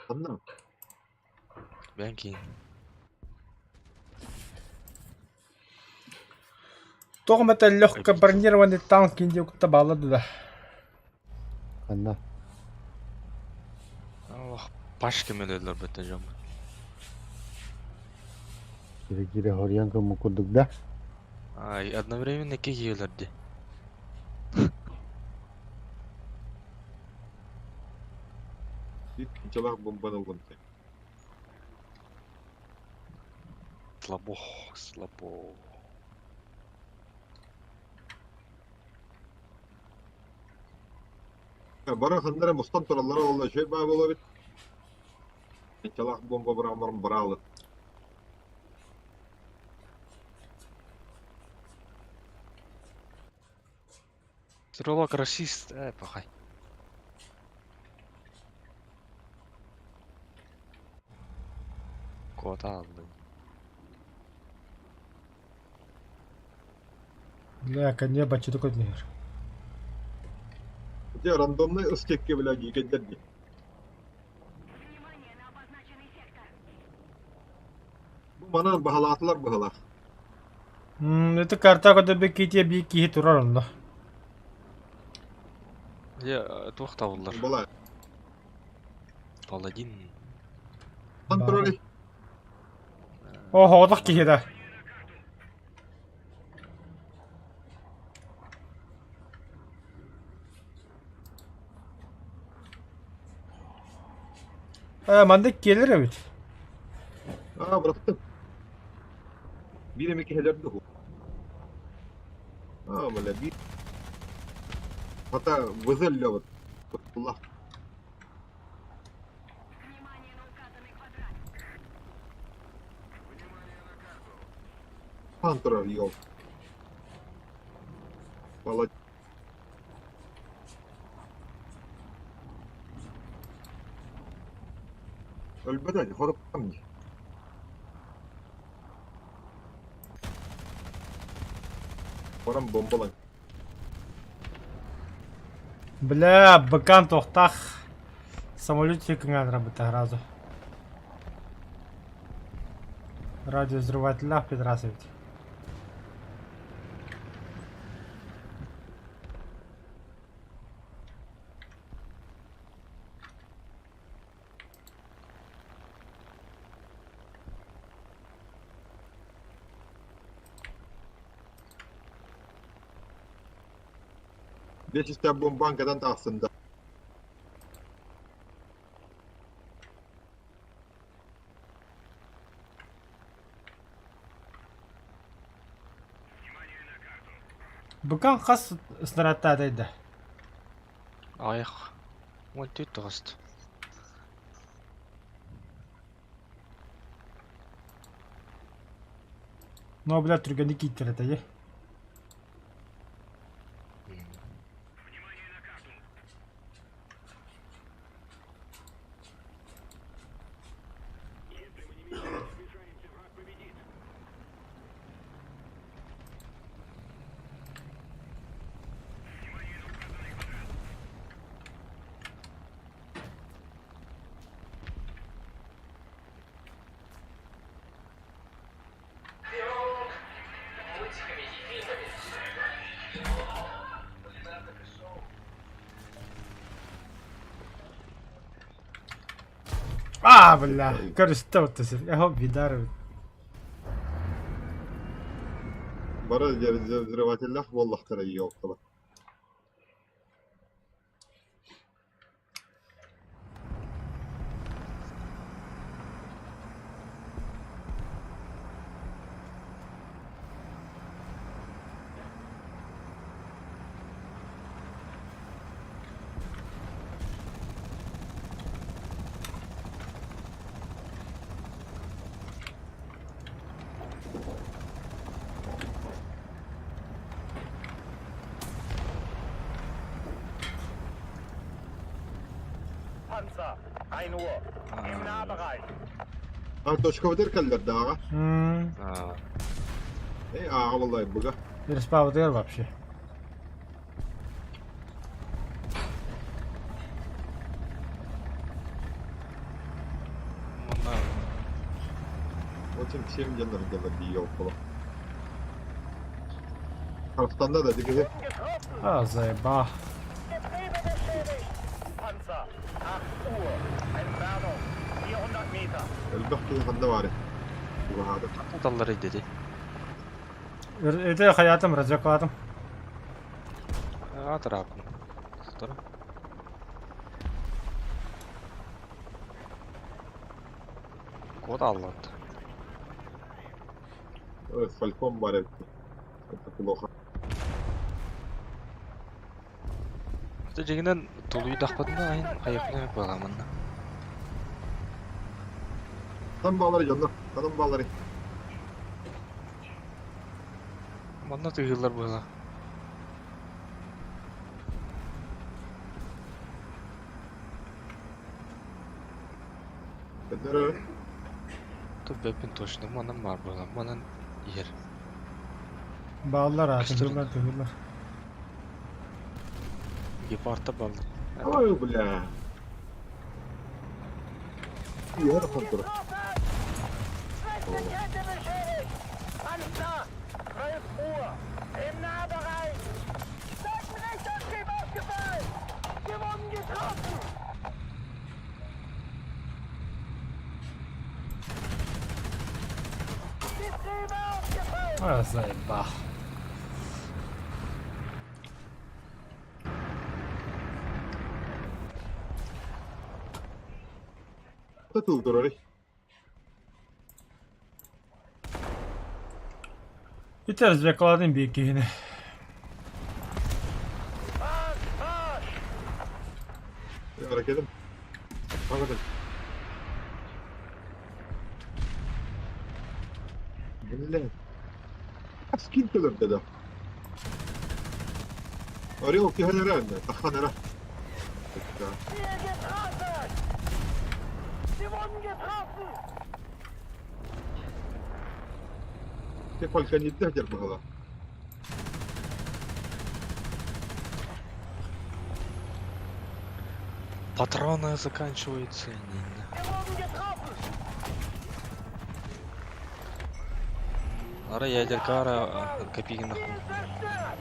Anladın mı? Ben keyin. Tohmata легко бронированный танк индюкта bağladı da. Anla. Allah baş kemelerler bete canım. Kira-kira horian ke mukuduk dah. Ay одновременно киелерди. Bir çalak bombanı oldu. Слабо, слабо. Bara kanlara mustan turallara oldu. Şey bana olabilir. Çalak bomba bırakmarım bıralı. Стрелок расист, пахай. Kota aldım. Бля, коне бачу такой мир. Ya randomda ıskek gibi bile giderdi. Bu bana bahalatlar bahalar. Это карта, когда беките бики турар да. Я тоқтаулар. Bala. Паладин. Kontrolü. О, ходох кихи да. Mandek gelir evet. Aa bıraktım. Bir emek helerdi o. Aa böyle bir. Hatta vızıl var. Allah. Kontrol yol. Valla. Ölmeden horop kamni. Oram bombalan. Бля, быкан тохтах. Самолетик надо работать сразу. Радио взрывателя педрасовить. Beş işte bankadan da aslında. Быкан қас снарядта атайды. Аяқ. Он төт тоғаст. Но, бля, түргенді кейттер атайды. Бля, користуватися. Я його віддарив. Bara zırvatellah vallahi tara iyi oldu. Panzer, 1 Uhr. Im Nahbereich. Ha toşka öder kallar dağa. Vallahi buga. Переспавдер вообще. Koçum kişiyim canları gelir diye yok falan. Karastan'da da dikkat et. Getroffen. Azeba. Getriebe beschädigt. Panzer. 8 Uhr. Entfernung 400 Meter. Elbette yakında var ya. Bu hada. Dalları dedi. Öde hayatım racakladım. Atır abi. Atır. Kod Allah'tı. Evet, Falcon var evet. Плохо. İşte ceginden toluyu dakpadın da ayın ayaklarına bağlamında. Tam bağları canlar. Kanım bağları. Bana tığırlar böyle. Benler Tabi ben toştum, bana var böyle. Bana yer. Bağlar ha. Kıştırın. Tıgırlar. Geparta baldı. Ой, бля. Я контур. Rechte Kette beschädigt. Panzer. 12 Uhr. Im Nahbereich. Seitenrechter aufgefallen. Gewonnen getroffen. Getriebe aufgefallen. Azeba. Tatıl dur orayı. Biteriz yakaladım bir ikini. Marsch, marsch. Hareketim. Hareketim. Bille. Skin kılır dedi. Oraya okey hadi herhalde. Takhan herhalde. Ziel getroffen. Sie wurden getroffen. Kefal kan yeddi bu hala. Патроны заканчиваются. Wir wurden getroffen. Ara ядерка, ara копейки нахуй. Ziel zerstört.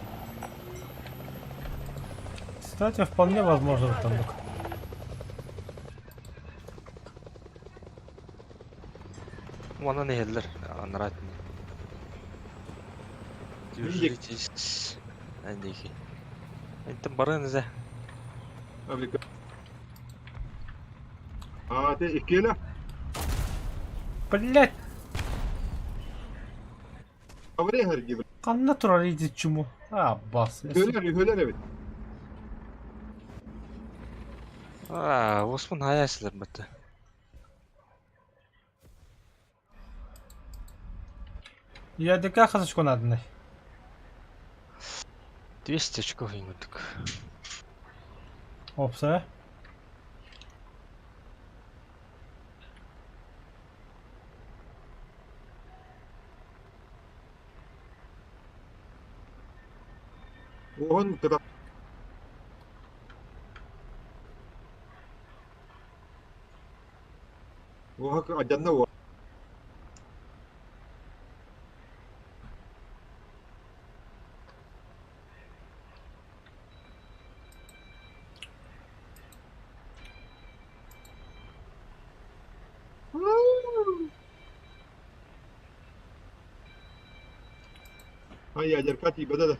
Кстати, вполне возможно в тандук. Bana ne yediler? Anlarat mı? Держитесь. Andaki. Entim barınıza. Amerika. Hadi ikili. Блять, Oraya her gibi. kanına turar iyice çumu. Ha bas. Höler evet. Aa, Osman hayasılar bitti. Я дека хасачко надне. 200 очков инготок. Опса. Oğun kadar. Oha ajanna o. Ay ajar kati badada.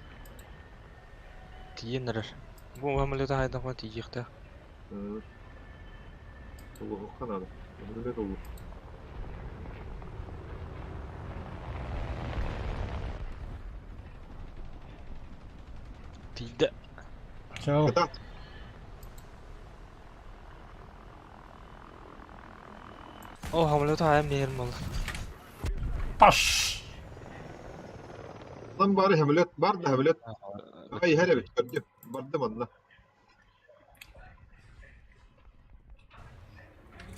Тиенер. Bu ameliyata haydan falan tiyecekti. Allah kanadı. Ne oldu? Tiyde. Чао. Kata. O ameliyata hayam yerim olur. Паш. Lan bari hamilet. Var da hamilet. Ay hele bir gördüm. Bardım anla.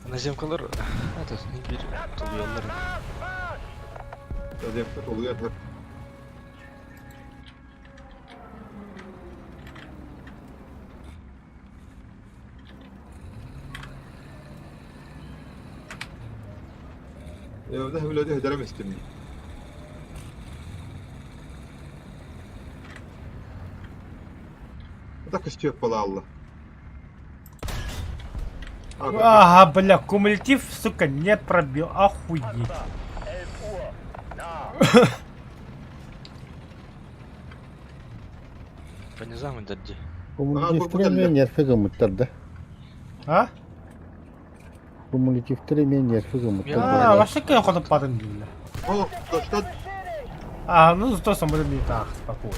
Nazem kalır. Hadi bir tolu yolları. Marsch, marsch. Yazıklar oluyor hep. ده ولادي هدرم استني ده كشتيت بلا الله Ага, бля, кумулятив, сука, не пробил. Охуеть. 11 Uhr. Nah. По низам дадди. Кумулятивтері мен нерфігі ұмыттарды. А? Кумулятивтері мен нерфігі А, ұмыттарды. вообще как ходят по бля. О, то что? А, ну зато самолет не так, спокойно.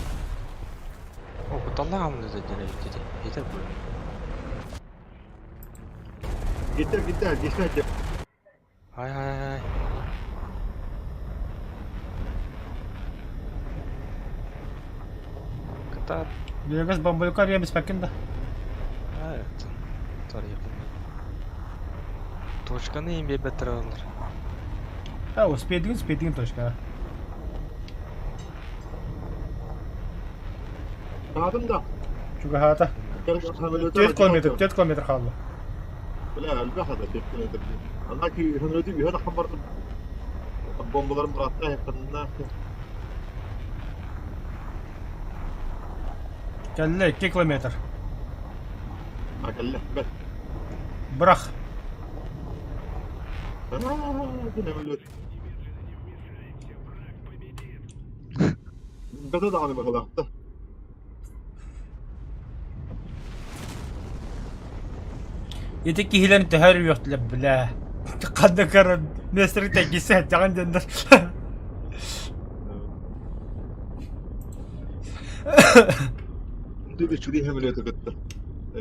О, куталлагам дадди дадди. Yeter bu. Gider gider geçer. Hay hay hay. Катар. Вегас бомбалюка я без пакенда. Evet. Tarih yapılmadı. Точканы имбе бетер алар. А, успейдин точка. Sağdım da. Чуга хата. 4 километр халла. لا البحر 4 كيلومتر. أنا كي هنودي بهذا خبر البومبلر مراتها قلنا Келле 2 километр. ما قال له بس. Брах. كنا ملوت. بدأ على مغلقته. Yetek ki hilen tehar yok le bla. Qad kar mesri tagisa عندنا. Dur şuraya mülöte gitti.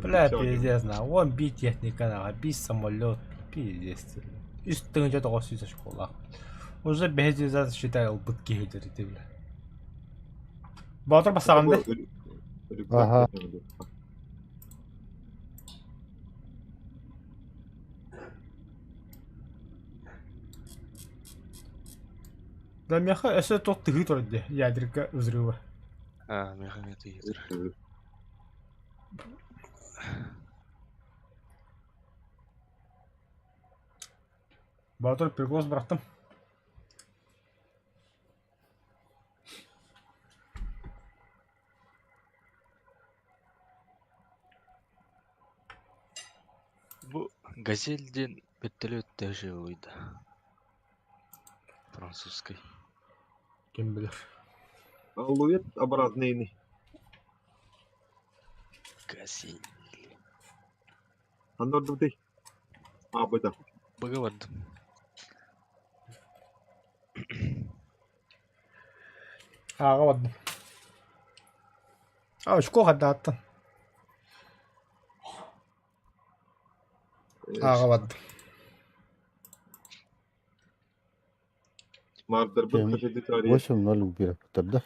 Бля, пиздец, на. Вон би техника, на, би самолет, пиздец. Üstüne de doğru школа. Уже бехизат считаю бутки хедерите, бля. Батыр басаганда. Aha. Да мяха, это тот тыгы торде, ядерка взрыва. А, механизм yeter. Батыр приглас быраттым. Bu Газельден вертолет даже ойда. Французской. Кем билер. Алует обратный. Газель. Anladın değil. Abi da. Богавардым. Ага, ладно. А, очко хадаттан. Ага, ладно. Mardır bu kaçıncı tarihi? 8.01 ұмыттарды.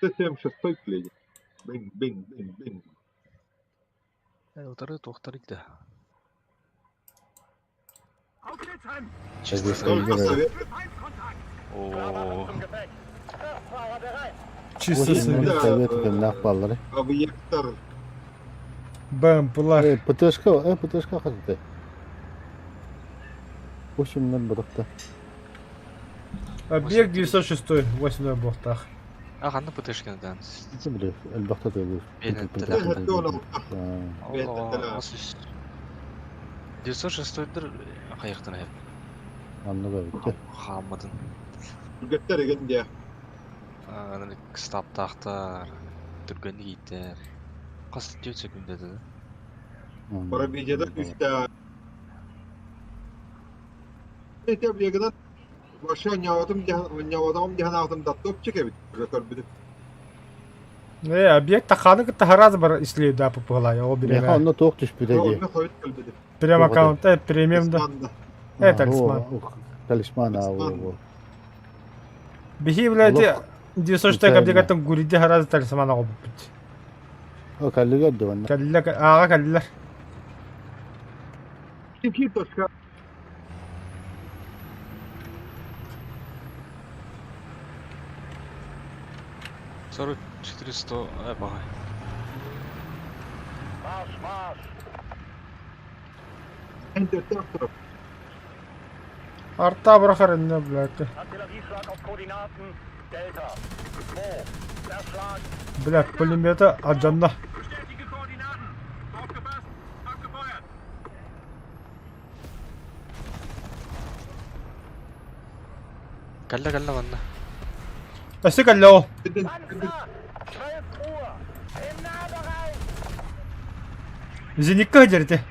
Систем 6 клей. Бин. Утары тоқтарык да. Aufstehen! Только совет. О, Zum Gepäck. Fahrer bereit. Чисто совет. Советским нақпалары. Объектор. БМПлар. ПТШ қатыды. 8.0 бұдықты. Объект 906, 8 бортах. а қанды пытышкен данс. Біле, әлбақта да Бені Алла, асыс. 906-дыр қайықтан аяп. Анны да Хамадын. Götter igen diye. Кыстаптақтар, түргенді кейттер. Қасы 4 секунд деді. Para bir ceda üstte. İşte bir kadar başa nyavadım diye altım da top çekebit. Rekor bir. Объект таханы кытта раз бар исследую да попала. Я Меха оберем. онны тоқ түшпіреге. Onu koyup kalbidi. Прям аккаунта премиум да. Талисман. Талисман, Бихи, блядь, 906 объектын гуриде раз талисман агып бит. О, кәлігі өдді ванна. Ага, каллилар. İki toşka. Сорок 400, бағай. Marsch! Enter taraf. Artta bırakırım ne bilekti. Artillerieschlag auf Koordinaten Delta 2. Zerschlag. Bilek pulemyoti acanda. Bestätige Koordinaten. Aufgepasst. Abgefeuert. Kalla banda. Nasıl geldi o? Bitte, Panzer! 12 Uhr! Im Nahbereich! Zinikka hacerti.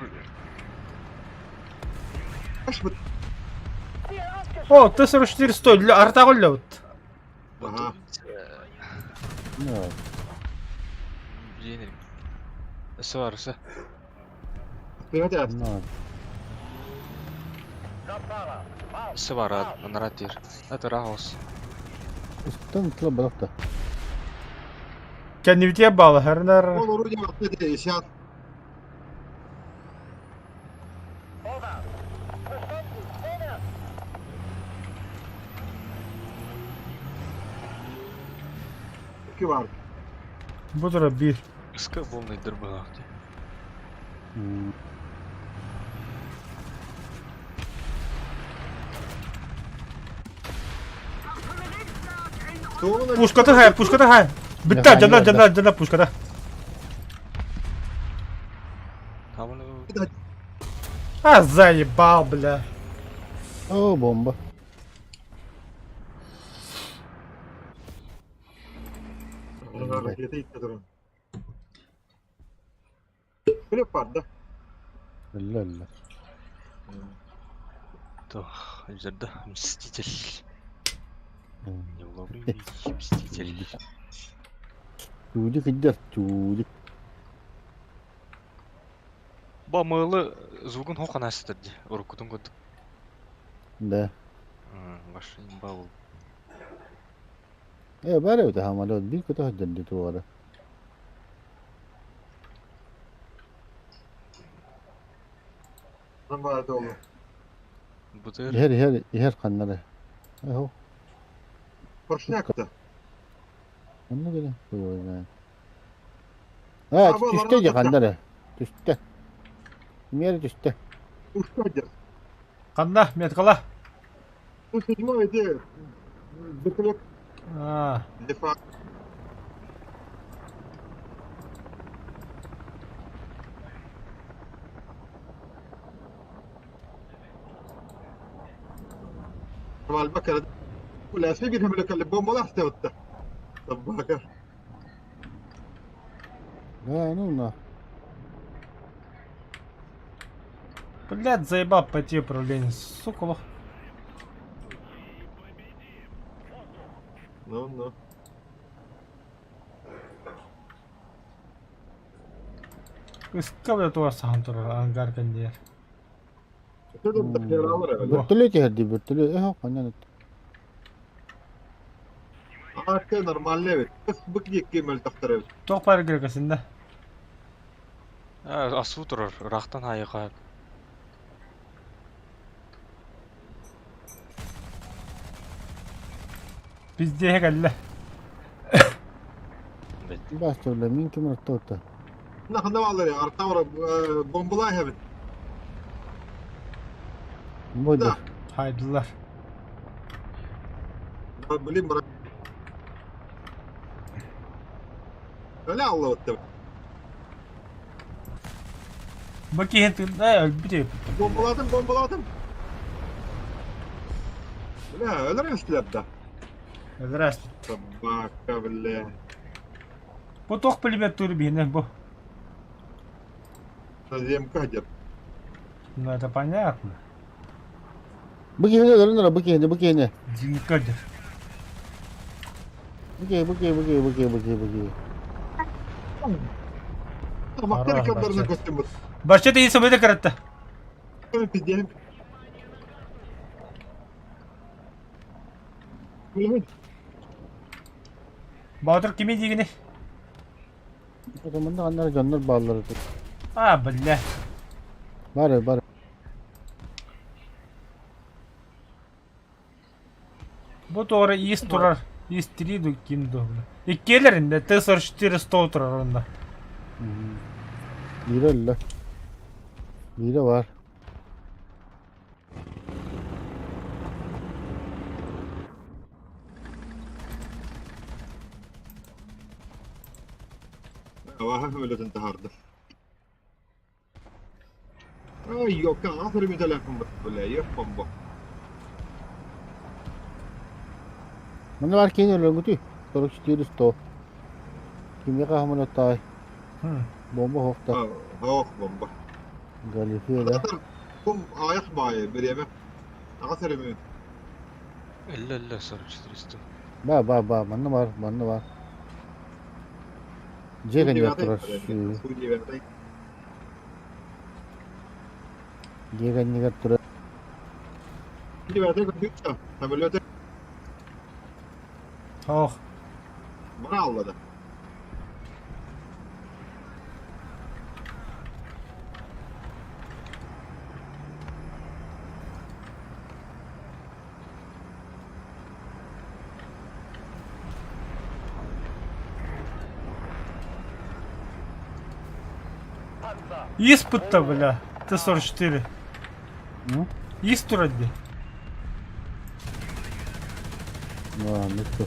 Kaç mı? Ziel ausgeschaltet! O, tasarı 400 اللي arta kullu. Aha. Ne var? Yenelim. Isi var isi. Hadi hadi. Ne var? Kraftfahrer! Auf! Isi var narat yer. Hadi rahat olsun. Üstten tıkla bırak da. Kendi bitiye bağlı her ner. Olur hocam atladı inşaat. Vorwärts! Verstanden! Vorwärts! İki var. Budur bir. Iska bolnaydır bu vakti. Hmm. Doğumuna Puşkata hay, puşkata hay. Bitti Ya, canlar hayır, canlar canlar puşkata. Tamam. Ha zaybal bile. Oo bomba. harekete gitti durun. Kulüp vardı. Allah Allah. Tuh, üzerinde mstijel. Hmm. Yolları mstijel. Çocuk gider çocuk. Ба мылы звугын хоқан астырды. Урукутун көтүп. Da. Баш имба бол. Bare öte hamalı bir kötü hacı duvara. Ben vardı oğlum. Бутыр. Her kanları. Eho. Boşuna yaktı. Onu bile koyuyor yani. Ha Abi, düştü bana ya bak. kanları. Düştü. Yer düştü. Uçtu. Kanda metkala. Bu hücuma edi. Bıkılıp Ha. defa. طبعا البكرة ولا في بينهم لك اللي بوم ولا استوت طب بكر Ha ne oldu? Блядь, заебал пойти управление. Сука. no Iska bile tuvar sahan turur angar kan diye. تقدر تغير الامر يا Bırtılı çekerdi bırtılı. Eho kanları. كده نورمال ليفل بس بقيك كيما تختار Tok para gerekesinde. Асуу турар. Рахтан хаяга. Bizde hekalle. Bastırla min kim orta. ناخذ والله يا ارتور بومبلاي هبت Budur. Haydılar. بلي مرة لا والله وتب Bakayım ne bir de. بومبلاتم لا لا يستلب ده Biraz. طباك بالله Bu tok pulmet turu bir bu. زي مكهجر Ну это понятно. Bıkı ne dönün bıkı ne? Зинкадер. Bıkı. ما كان كبرنا كوستيم Başta da iyi sabırda karattı. في الدين Bahadır kimin ilgini? O zaman da kanları canlar bağları. Ha billah. Bare. Bu doğru iyi turar. İyi stili kim doğru. İkilerinde tesir 400 turar onda. Bire var. Tavaha öyle intihardı. Ay yok ya, aferin bir telefon böyle yapmam bu. Mana var kini orang guti. Terus tirus to. Kimya ka hamon tay. Bomba hokta. Ha, hava bomba. Galifiye da. Kum ayak bayi bir yemek. Aferin mi? İlla 4400. Ba. Mana var. Jega ni terus. Jega ni terus. Şimdi ben de kötü. Tabii öyle Oh, bana avladı. Panzer. испыт-то, бля. Т-44. Ну? Есть вроде. Ну что?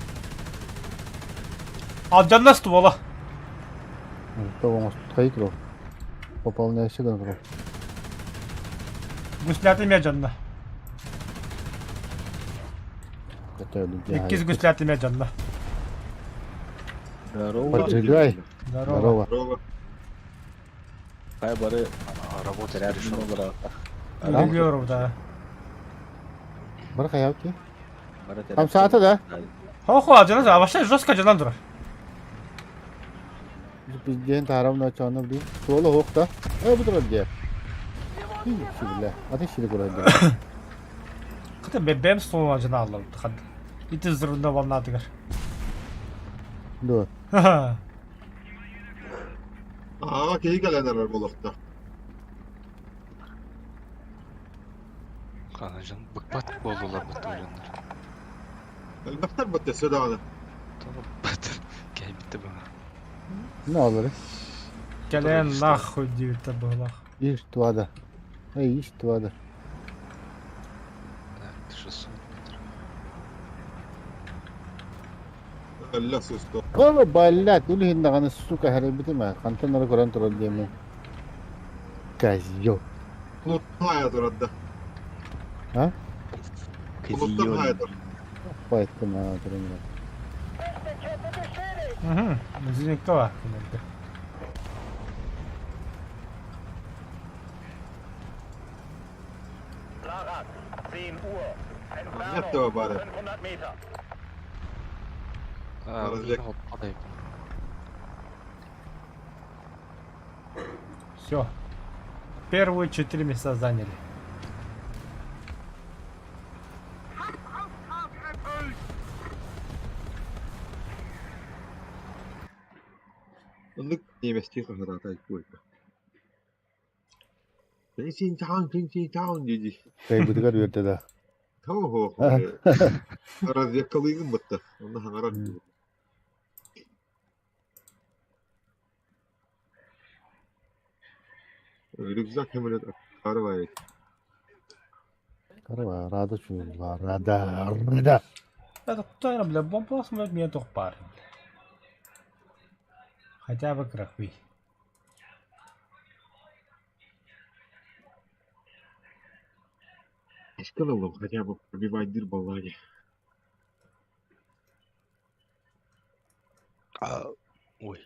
Алжанна ствола. Что у нас тут Пополняйся да тро. Гуслятый мяджанна. Это люди. 2 гуслятый мяджанна. Поджигай. Здорово. Здорово. Работать решил. Регуляров, да. Бар хаявки. Там саата да. Хохо, алжанна, а вообще жестко алжанна дура. Bizden tarafına çanır değil. Sola hokta. Bu da diye. Bismillah. Ateş ile koydu. Кыта бем ствол алжанна аллам. Хад. Ити зырында волнадыгар. Dur. Aa, keyi gelenler bulukta. Kanacan bıkbat boldular bu oyunlar. Elbette bu tesadüf. Tamam batır. Gel bitti bana. Ne olur? Gelen нахуй девять было. İş tuada. İş tuada. Так, 600 метров. Allah sustu. Kalau balat dulu hindakan suka hari itu mah kantor nara koran turun dia mah. Kazio. Unuttum hayat orada. Ha? Unuttum hayat orada. Apa itu mah turun. Угу. Наверняка var. Larat. 10 Uhr. Entfernung Yaptı o bari. 500 Meter. Alacak. Hoppadayım. Все. Первые 4 места заняли.นึกนี่ไม่ใช่คนเราใจป่วยเป็นสิ่งเจ้าดี Kayak betul kan berarti dah. Tamam. Araz yakalıydım battı. Ondan hangaran gibi. Öyle güzel kemelet aktarı var. Karena rada cuma rada. Это кто я, бля, бомба смотрит меня только пар. Хотя бы крахви. Aşkın oğlum. Хотя бы пробивать дыр баллаги. Ой.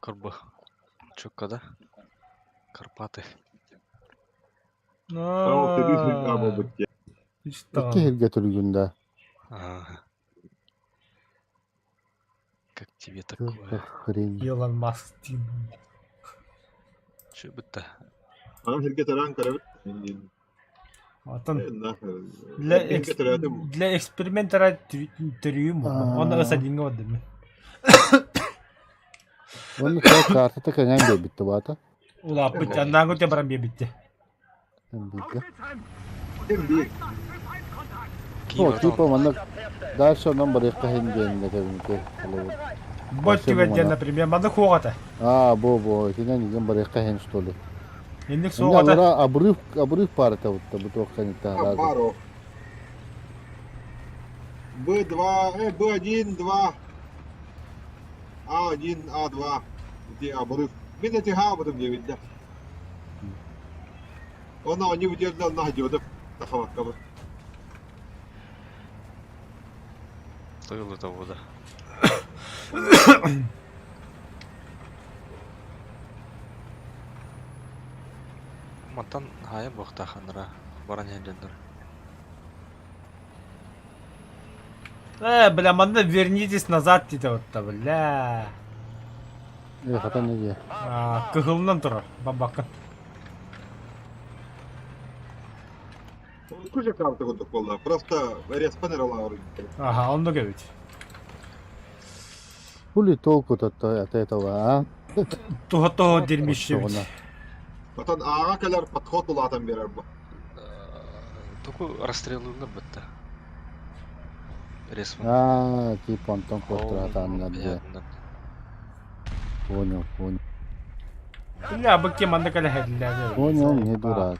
Карба. Чокка, да? Карпаты. Tamam dedi şimdi ama bu ya. Что? İki herge turgunda. Ага. Как тебе такое? Хрень. Илон Маск. Че бы-то? Ama şirket Ankara Атын Ben getiredim. для экспериментера төрüyüm. Onu ısa dinge oldu mu? Onu tek kartı kengen de bitti bata. Ula bu candan götü baran bir bitti. Bitti. Şimdi O tipo manna ders ondan beri kahin diyenine tabii. Bot güvence например, bana kuğata. Bu. Sinen izin beri kahin stolu. Endik Soğuğata. soğuğata. Ondan abruh parta bu toksan ita пару. B2, B1, 2. А1, А2. Где обрыв? Мен эти хабытым не видно. Onu они выделили на гдёдов. Тахаваккабы. Тойылы того да. Мантан хая бохтаханра баран янжандар. Бля, манда вернитесь назад дейді отта, бля. Хата не diye. Кыгылынан тұрар, бабакын. Куча карты вот такого. Просто респанер алавры. Aha, onu da göbüt. Puli толку ата этого, Tuho dirmiş şey. Потом аға калар подход улатан берер бу. Току расстрелуна бітті. Респон. Типа Антон Костратан надо. Понял. Бля, баки манда кala hedler. Понял, не дурак.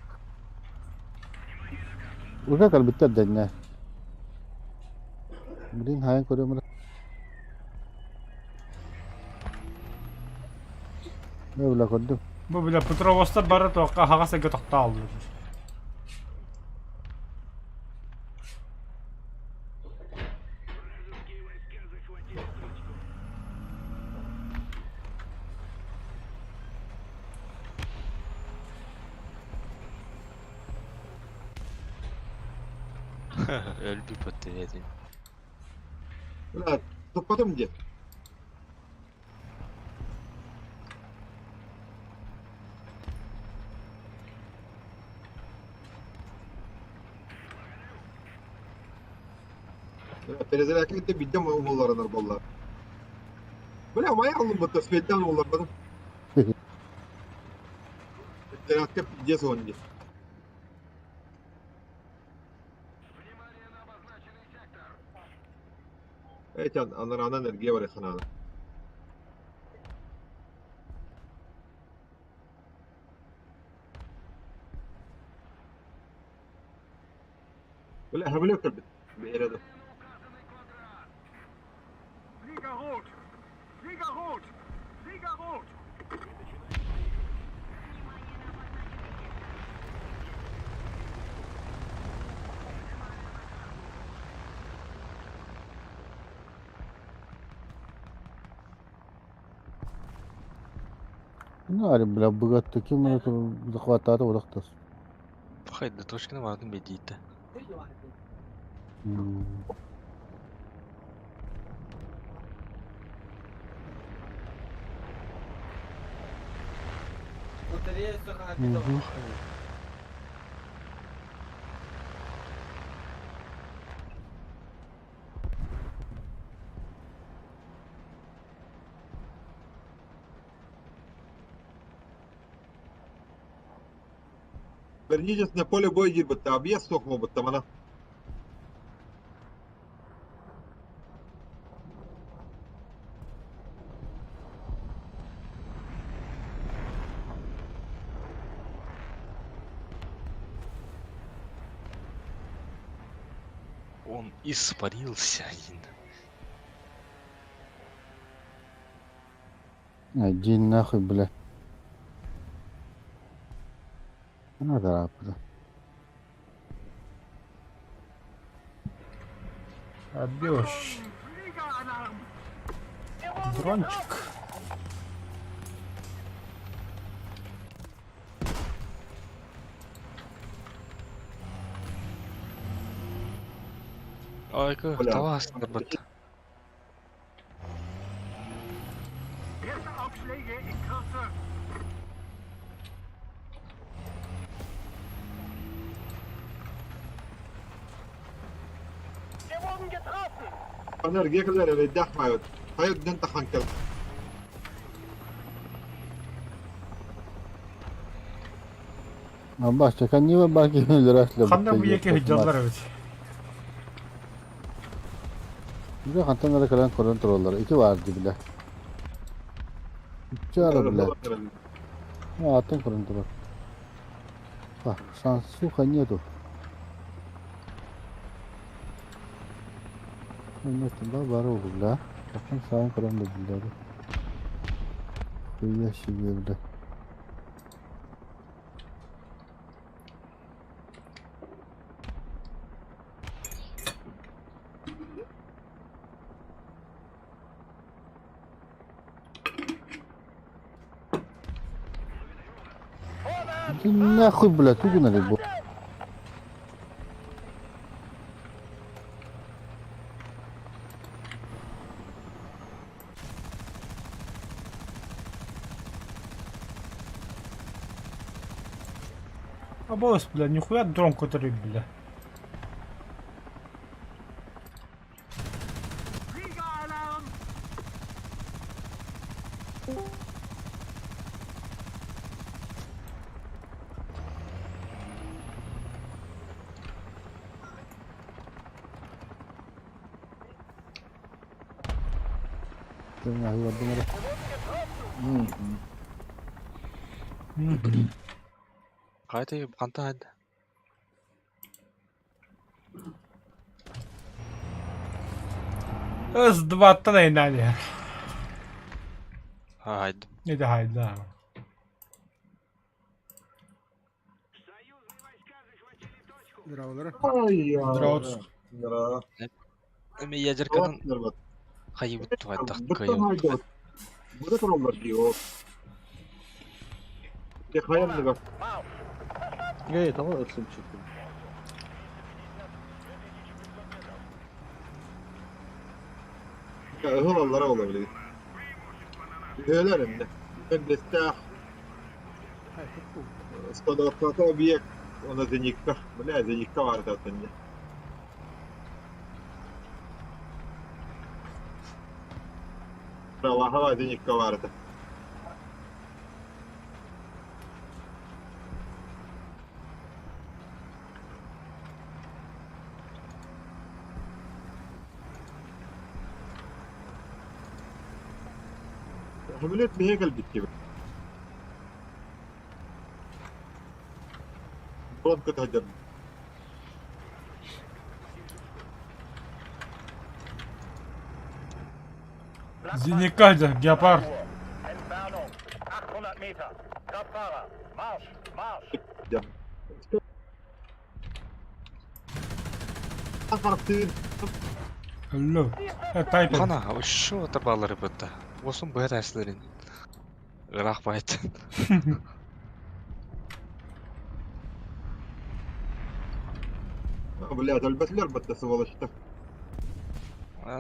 Уже как bitti denне. Green high করে আমরা ne bula koydum. Bu bile Petrovos'ta barı toqa hağasa götüqta aldı. Öldü pötte yedin. Бля, тупотым где? Перезарядка где бидем улларынар боллар. Бля, май алым бутта спелден уллар бадым. Перезарядка где сонди? Эти анарана энергия var ханана. Бля, хамлёк калбит. Бейрада. Flieger rot! Flieger rot! Flieger rot! Ну, ари бля богат таким мне захватать вот так. Хайда точканы бардым бедейті. Вернитесь на поле боя гирбатта. Объезд сохмо бутта мана. Он испарился. Один нахуй, бля. Она да. Бьешь. Fliegeralarm! Дрончик. Айка, Бля. таласындар бітті. Erste Aufschläge in Kürze! Enerjiye kadar öyle dahmayot. Hayır den tahankel. Başçakan niye var belki ünlüler asla. Kanda bu yeki hıccalar evet. Bir de kantanlara kalan kontrolleri. İki vardı bile. İki ara bile. Ha atın kontrol. Bak şansı kanya tu. Anlatın da var olurlar. Bakın sağın kalan da bile. Kıyıya şiviye bile. Нахуй, блядь, угнали, бо. А босс, бля, нихуя дрон который, бля. Sen ahi vardı mı? Қайда қанта хайды. С2 аттан айнали. Хайды. Не де хайда. Ay ya. Здравствуй. Здра. Эми ядерканын Вот. қайы бүтту қайдақ Быттан haydi. Bu da kurallar diyor. Tek hayal bak. Tamam ısım çıktı. Ya hılallara olabilir. Öğlerinde. Ben destah. Стадоплата объект. Она заникка. Бля, заникка варта от меня. Правахова заникка варта. حملت بهيكل بالتبع برد كتهجم Зеникадя, гепард. Entfernung 800 Meter. Kraftfahrer. Marsch, Marsch. جم أخرتين Hello. Тайпер. Қана, ұшы отырбалары бұтта. Осын бұйыр әсілерін. Ирақ байты. بلا البتلر بتسوى الشتاء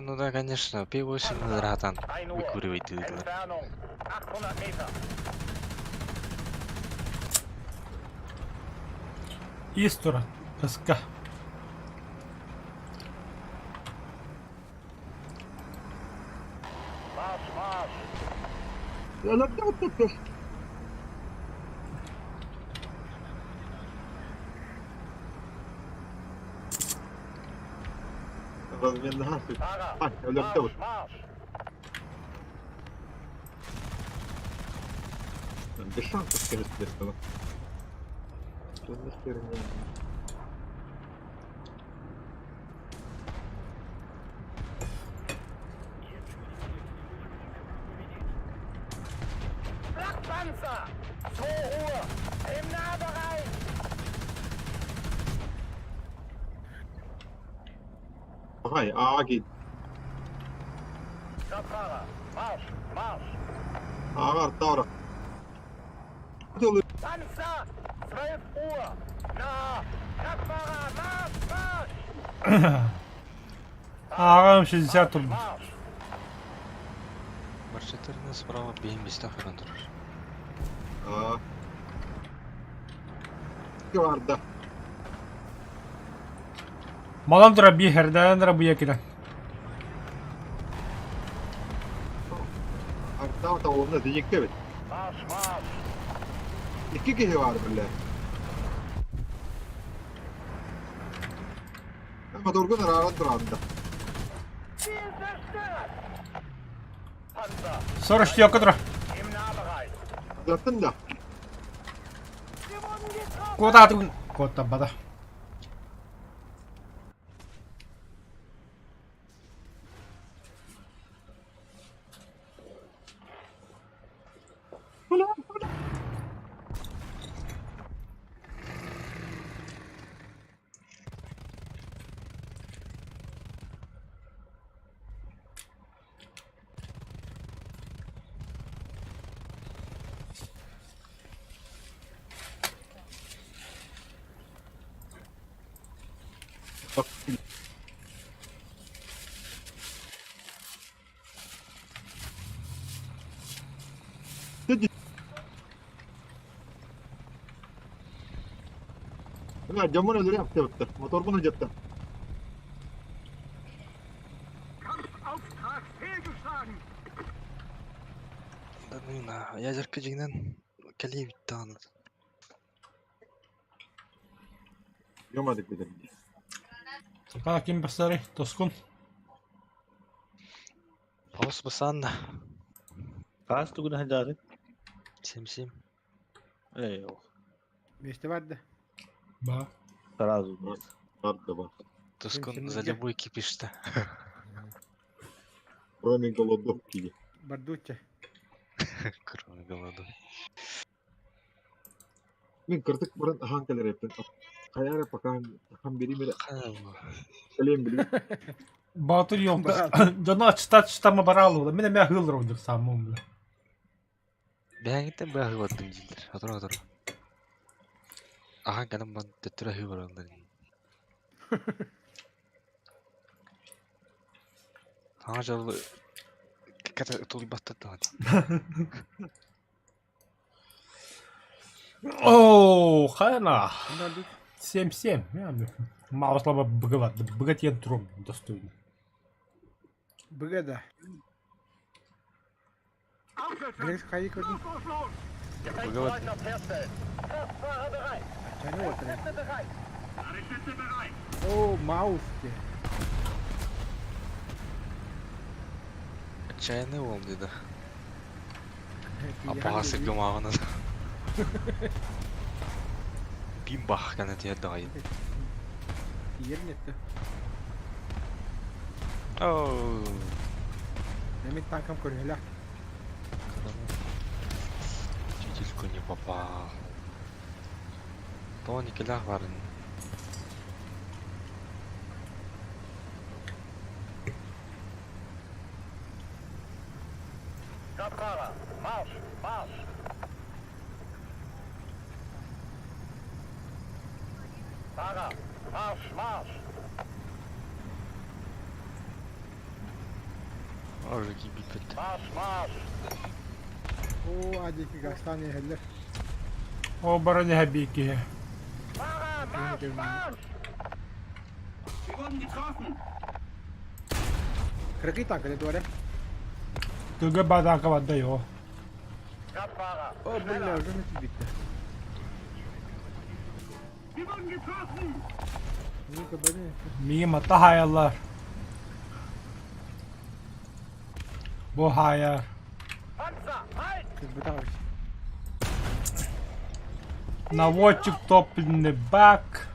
Ну да, конечно, P8 ратан 1 Uhr. выкуривает идылар. Entfernung 800 Meter. Истора. СК. Marsch, Marsch. لا لا تفتش من هاسي Fahrer. هاي ولا بدور Marsch, Marsch. без шансов скажет без этого что за херня Flakpanzer. 2 Uhr. Im Nahbereich. هاي اكيد Kraftfahrer. Marsch, Marsch. اغار طارق Panzer. 12 Uhr. Na. Kraftfahrer. Marsch, Marsch. Ағам 60 тұрды. Marsch. Маршеттеріне справа бейін бесті қыран тұрыр. اه كوارده Малам тұра бейхерден тұра бұя келен. Onda diyecek evet. Marsch, Marsch. 2 kişi var böyle. Ama Dorgun aradan durağında. Ziel zerstört. Panzer Soruş yok kadar. im Nahbereich. Zaten da. Wir wurden getroffen. Kota atın. Kota bada. Bak. Hadi. Ya camın ödürü yaptı bitti. Motor bunu cepte. Kampfauftrag fehlgeschlagen. Да, ядерка жигинен келе битти аны. Yamadık bir de. Saka kim basarı? Toskun. Паус басаанда. Kaç tuguna hacari? Сим. Yok. Beşte vardı. Ba. Sarazu. Var da bak. Тускун Сим, за где? любой кипишти. Кроме голодовки. Бардучча. Кроме голоду. Мен кырдык буран hangileri yaptın? Kayara bakan han biri biri Кайбы. kalem biri. Батыр yolda. Canı açıta баралы ола. Мен эме хылыр ойдук самым бile. Бәңгиттен бәхи баттым жилдер. Атыра. Ахан кәлем бан төттүрә хүй барандар. Ага жолы ката тулы баттырды аны. Ооо, хайна. Bunlar dik. 7-7. Yani. Mağazlama bıgı vardı. Bıgı diyen durum dostuydu. Bıgada. Grex kayı gördün. Gefechtsbereitschaft herstellen. Kraftfahrer bereit. Çayını ortada. Schütze bereit. Oo, mouse de. Чайны болом dedi. Тиген Апаға де. сыргымағына. Бим бах кәне тиерді ғайын. Тиген etti. Ооо. Demek tankam koruyor. Чуть не попал. То никелях варын. Kraftfahrer. Marsch, Marsch. Fahrer. Marsch, Marsch. Orada gibi bitti. Marsch, Marsch. Oo, acıki gastane heller. O bana ne habiki. Fahrer, Marsch, Marsch. Kırıkı tankı dedi oraya. Gıgı bada kavada yo. Kraftfahrer. O bunlar nasıl bitti? Niye kapadı? Miyim hatta hayallar. Bu hayal. Panzer, halt! Kız bu da var. Наводчик топливный бак.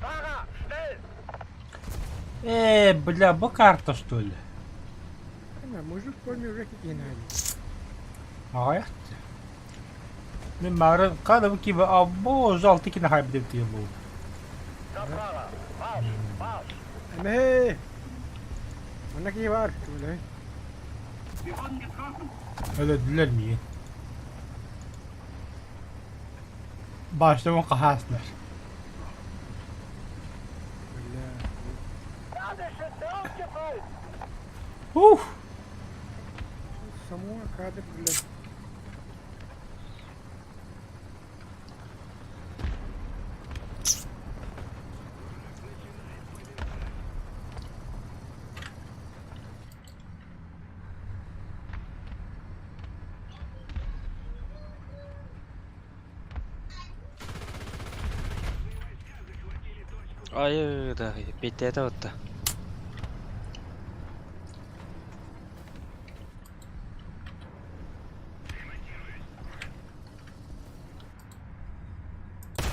Fahrer, schnell! Бля, bu карта что ли? Ama muzluk koymuyor rakip yeni hali. Hayat. Ben marın kadar gibi abo 6 kine kaybedip diye bu. Kraftfahrer, Marsch, Marsch! Ama hey! Bana ki var. Öyle. Öyle diler mi? Başta kahaslar. Öyle. Ladeshütze aufgefallen! Samuha kadı böyle. Ай, да, бетте это вот-то.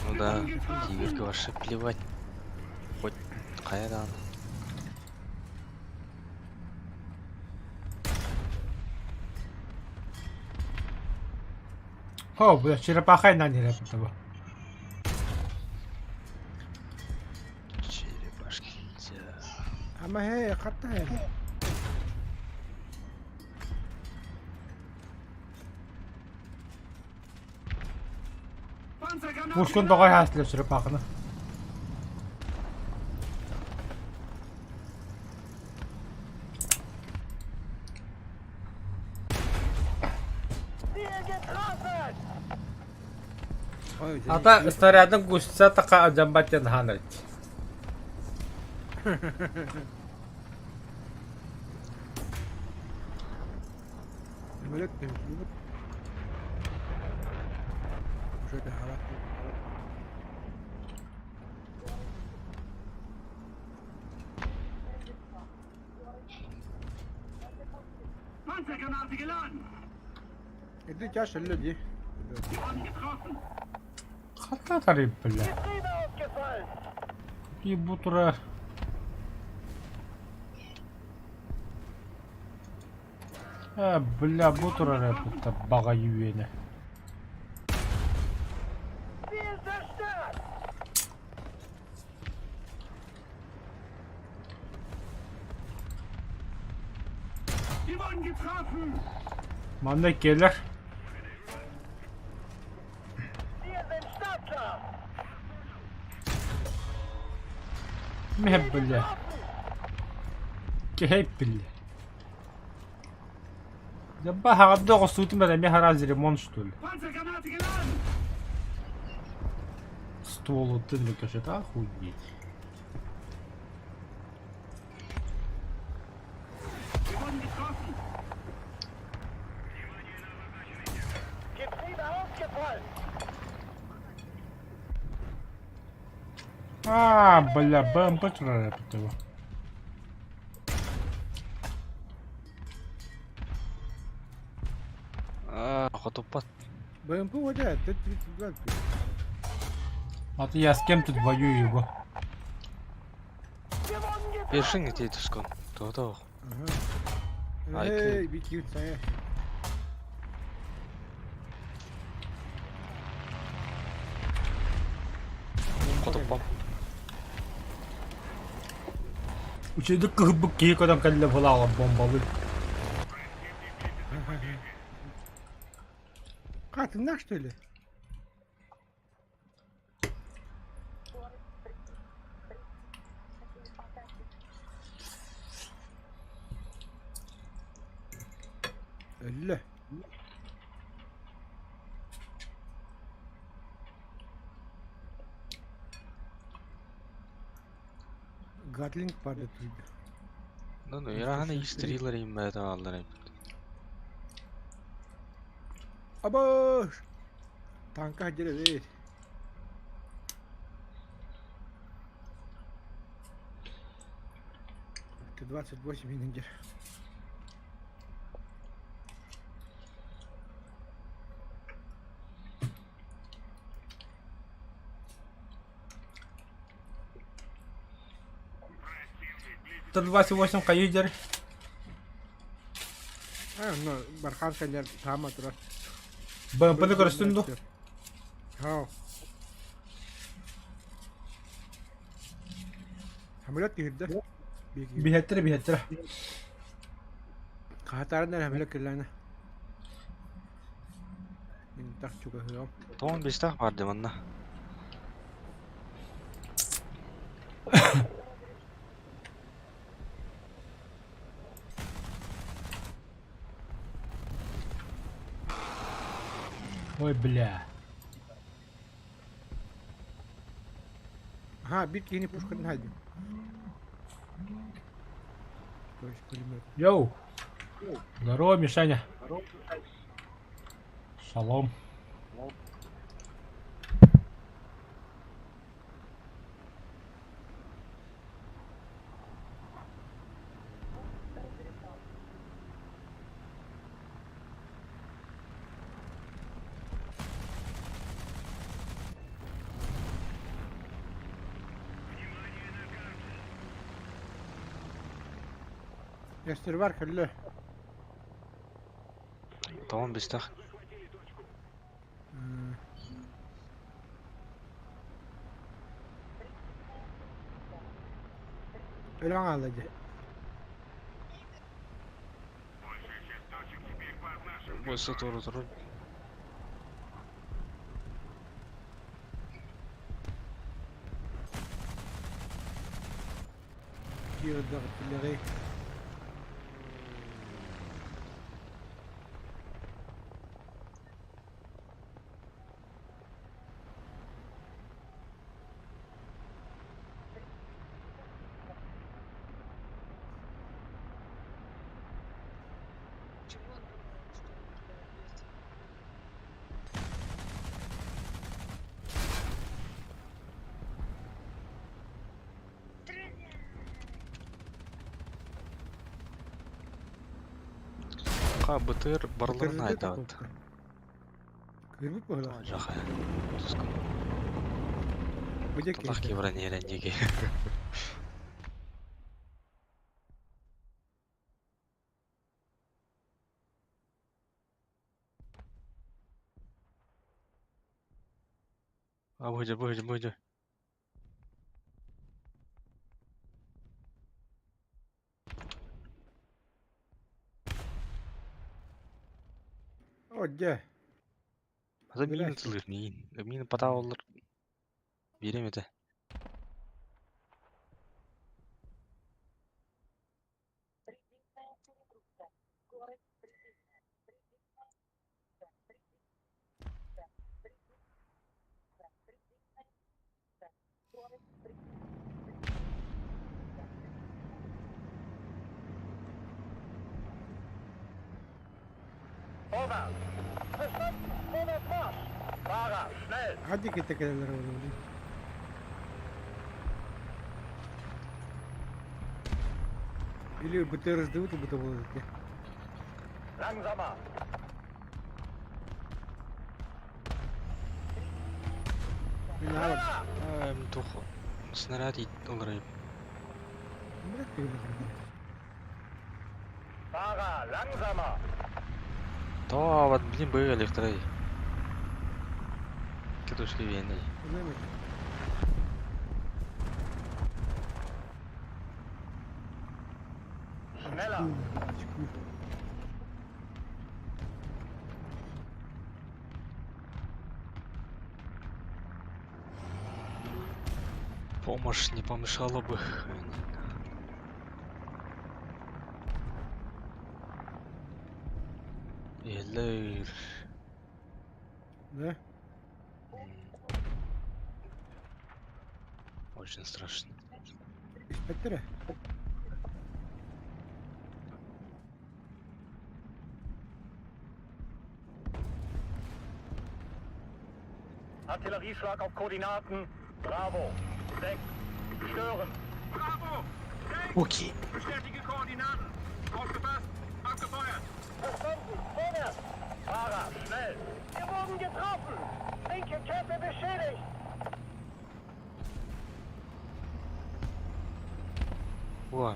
Ну да, Игорька вообще плевать. Хоть қайдан. О, бля, черепахой наняли этого. Черепашки. Ama he hatta he. Пушкин догой хааслаа черепахны. Ата снарядын гүшсә така аджамбатен ханайт. Melek de. Şöyle hava. Panzergranate geladen. Edin ya şöyle diye. Mann getroffen. Хата тарив бля. Getriebe ausgefallen. И бутра. Бля, бутра это бага юене. Ziel zerstört. Sie wurden getroffen. Манда келер. Wir sind startklar. Мехб бля. Кехеп бля. Жаба хагадда госутим бля ме хараз ремонт что ли? Panzergranate geladen. Ствол вот ты кашет охуеть. Sie wurden getroffen. Getriebe ausgefallen. Бля, БМП вчера этого. Хотопат. БМП вода, Т-32. А то я с кем тут воюю его? Wir wurden getroffen. Першин где тушкан. То-то. Ай, Эй, битюк saya. Хотопат. Ученик кыбык кейкадан калле фалага бомбалы. Катына что ли? Öyle. Гатлинг падает. Ну, ярахана истрилер им это аллар. Абаш! Танка делает. Т-28 миндер. Т-28 кайдер. Ну, Бархан кандер тама турат. БМП көрсөндү. Хау. Хамилат кирде. Бихеттер. Катардан хамилат кирлана. Мин так чуга хөө. Тоон бистах барды манна. Ой, бля. Ага, бит кини пушка найдем. То есть пулемет. Йоу. Здорово, Мишаня. Шалом. Gösteri var köllü. Tamam biz tak. Öyle bana alıcı. Болса туру туру. Diyor dağıtları. Ка БТР барларын айдабыт. Kırmık mı hala? Жаха. Тускын. Bıcak Талах geldi. кебран ерендеге. А бөйдө. Oca. Аза мин Здрасте. тылыр мин. Мин пата олар. Берем это. Vorwärts! Verstanden! Vorwärts Marsch! Fahrer, schnell! Hadi ki tekerler oğlum. Или БТР сдают, и БТР будут. Langsamer! Beni al. Тух. Снаряд олар. Bırak beni bakalım. Fahrer, langsamer! Та вот блин бö электроy. Кетушке вене. Öyle mi? Schneller! Çıkıyor. Помощь не помешала бы. Eller... Ne? Очень страшно. İspettere. Artillerieschlag auf Koordinaten. Bravo. 6. Stören. Bravo. 6. Окей. Bestätige Koordinaten. Aufgepasst. Abgefeuert. Verstanden. Vorwärts. Fahrer, schnell. Wir wurden getroffen. Linke Kette beschädigt. О,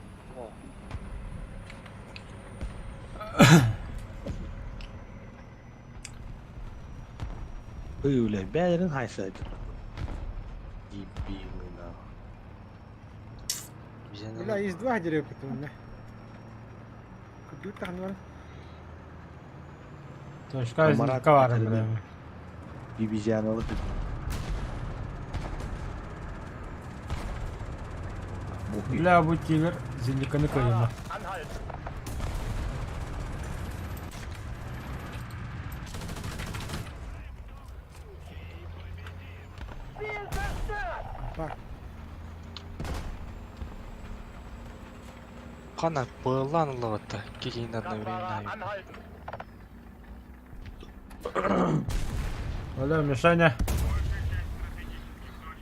Öyle bälerin haysaydı. Дебилы, bizden Бля, есть два дерева потом, да? Купил там, ну. Точка Камарат зилка var bitirdi. mı? Bibijanalı Бля, bu тигр зиликаны koyayım. Fahrer, anhalten. Ziel zerstört. Bak. Қана быланылығыты кейін одновременно. Fahrer, anhalten. Алло, Мишаня.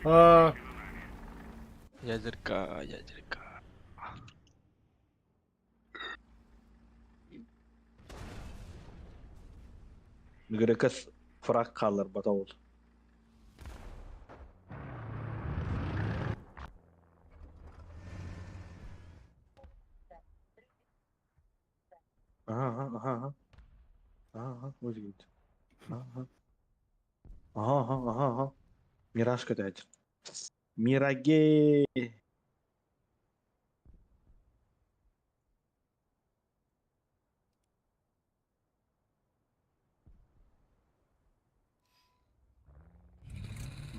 О, Ядерка. Mügerekas frak kalır bata ol. Ага, өзгейді. Ага. Мираж көтәді. Мираге.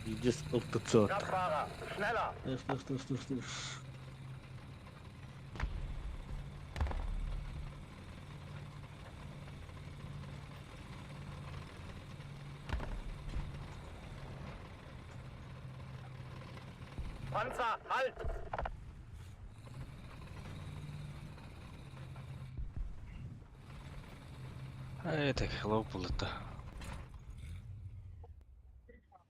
Видишь, ылтыцот. Radfahrer, schneller! Слышь. Panzer, halt! Так, хеллоу булыта.